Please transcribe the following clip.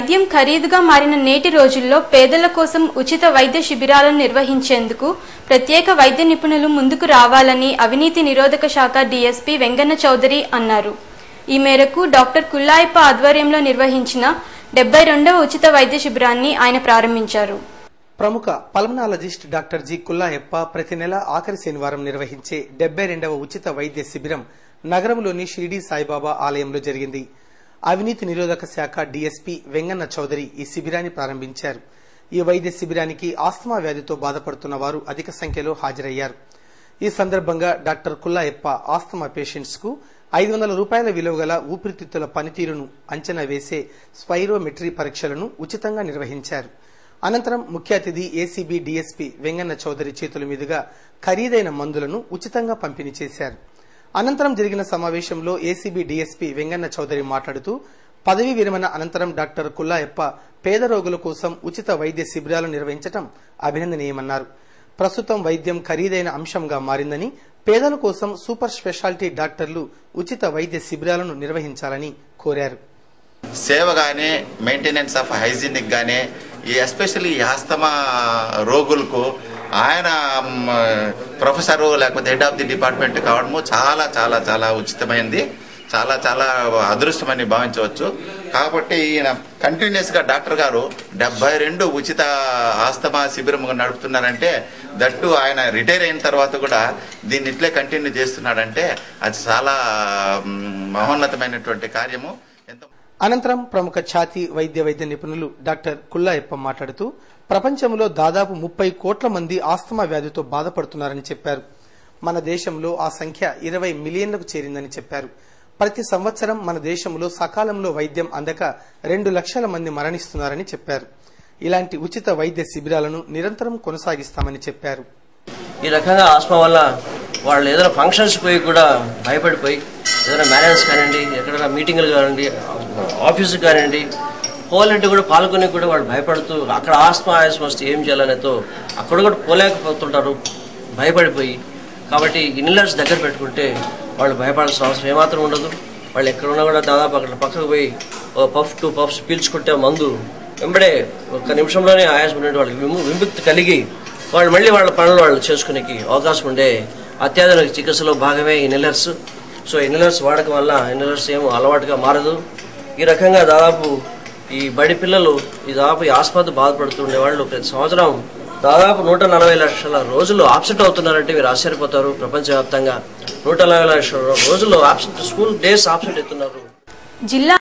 వైద్యం ఖరీదుగా మారిన నేటి రోజుల్లో పేదల కోసం ఉచిత వైద్య శిబిరాలను నిర్వహించేందుకు ప్రత్యేక వైద్య నిపుణులు ముందుకు రావాలని అవినీతి నిరోధక శాఖ డీఎస్పీ వెంగన్న చౌదరి అన్నారు. ఈ మేరకు డాక్టర్ కుల్లాయప్ప ఆధ్వర్యంలో నిర్వహించిన 72వ ఉచిత వైద్య శిబిరాన్ని ఆయన ప్రారంభించారు. ప్రముఖ పల్మనాలజిస్ట్ డాక్టర్ జి కుల్లాయప్ప ప్రతి నెల ఆఖరి శనివారం నిర్వహించే 72వ ఉచిత వైద్య శిబిరం నగరంలోని షిరిడి సాయిబాబా ఆలయంలో జరిగింది. అవినీతి నిరోధక శాఖ డీఎస్పీ వెంగన్న చౌదరి ఈ శిబిరాన్ని ప్రారంభించారు. ఈ వైద్య శిబిరానికి ఆస్తమా వ్యాధితో బాధపడుతున్న వారు అధిక సంఖ్యలో హాజరయ్యారు. ఈ సందర్భంగా డాక్టర్ కుల్లాయప్ప ఆస్తమా పేషెంట్స్ కు 500 రూపాయల విలువ గల ఊపిరితిత్తుల పనితీరును అంచనా వేసే స్పైరోమెట్రీ పరీక్షలను ఉచితంగా నిర్వహించారు. అనంతరం ముఖ్య అతిథి ఏసీబీ డీఎస్పీ వెంగన్న చౌదరి చేతుల మీదుగా ఖరీదైన మందులను ఉచితంగా పంపిణీ చేశారు. అనంతరం జరిగిన సమావేశంలో ఏసీబీ డీఎస్పీ వెంగన్న చౌదరి మాట్లాడుతూ పదవీ విరమణ అనంతరం డాక్టర్ కుల్లాయప్ప పేద రోగుల కోసం ఉచిత వైద్య శిబిరాలు నిర్వహించడం అభినందనీయమన్నారు. ప్రస్తుతం వైద్యం ఖరీదైన అంశంగా మారిందని, పేదల కోసం సూపర్ స్పెషాలిటీ డాక్టర్లు ఉచిత వైద్య శిబిరాలను నిర్వహించాలని కోరారు. సేవ గానే మెయింటెనెన్స్ ఆఫ్ హైజీనిక్ గానే ఎస్పెషల్లీ ఆస్తమా రోగులకు ఆయన ప్రొఫెసర్ లేకపోతే హెడ్ ఆఫ్ ది డిపార్ట్మెంట్ కావడము చాలా చాలా చాలా ఉచితమైంది, చాలా చాలా అదృష్టమని భావించవచ్చు. కాబట్టి ఈయన కంటిన్యూస్ గా డాక్టర్ గారు 72 ఉచిత ఆస్తమా శిబిరం నడుపుతున్నారంటే, దట్టు ఆయన రిటైర్ అయిన తర్వాత కూడా దీన్ని ఇట్లే కంటిన్యూ చేస్తున్నాడంటే అది చాలా మహోన్నతమైనటువంటి కార్యము. అనంతరం ప్రముఖ ఛాతీ వైద్య నిపుణులు డాక్టర్ కుల్లాయప్ప మాట్లాడుతూ ప్రపంచంలో దాదాపు 30 కోట్ల మంది ఆస్తమా వ్యాధితో బాధపడుతున్నారని చెప్పారు. మన దేశంలో ఆ సంఖ్య 20 మిలియన్లకు చేరిందని చెప్పారు. ప్రతి సంవత్సరం మన దేశంలో సకాలంలో వైద్యం అందక 2 లక్షల మంది మరణిస్తున్నారని చెప్పారు. ఇలాంటి ఉచిత వైద్య శిబిరాలను నిరంతరం కొనసాగిస్తామని చెప్పారు. ఈ రకంగా ఆస్తమా వల్ల వాళ్ళు ఏదైనా ఫంక్షన్స్ పోయి కూడా భయపడిపోయి, ఏదైనా మ్యారేజ్ కానివ్వండి, ఎక్కడైనా మీటింగ్లు కానివ్వండి, ఆఫీసు కానివ్వండి, పోవాలంటే కూడా పాల్గొని కూడా వాళ్ళు భయపడుతూ అక్కడ ఆస్తమా వస్తే ఏం చేయాలనేతో అక్కడ కూడా పోలేకపోతుంటారు భయపడిపోయి. కాబట్టి ఇన్హేలర్స్ దగ్గర పెట్టుకుంటే వాళ్ళు భయపడాల్సిన అవసరం ఏమాత్రం ఉండదు. వాళ్ళు ఎక్కడున్నా కూడా దాదాపు అక్కడ పక్కకు పోయి పఫ్ 2 పఫ్స్ పీల్చుకుంటే మందు వెంబడే 1 నిమిషంలోనే ఆయాసం ఉండే వాళ్ళకి విముక్తి కలిగి వాళ్ళు మళ్ళీ వాళ్ళ పనులు వాళ్ళు చేసుకునేకి అవకాశం ఉండే అత్యాధునిక చికిత్సలో భాగమే ఇన్హేలర్స్. సో ఇన్హేలర్స్ వాడకం వల్ల ఇన్హేలర్స్ ఏమో అలవాటుగా మారదు. ఈ రకంగా దాదాపు ఈ బడి పిల్లలు దాదాపు ఈ ఆస్పత్రి బాధపడుతుండే వాళ్ళు ప్రతి సంవత్సరం దాదాపు 140 లక్షల రోజులు ఆబ్సెంట్ అవుతున్నారంటే మీరు ఆశ్చర్యపోతారు. ప్రపంచవ్యాప్తంగా 140 లక్షల రోజులు స్కూల్ డేస్ ఆబ్సెంట్ అవుతున్నారు. జిల్లా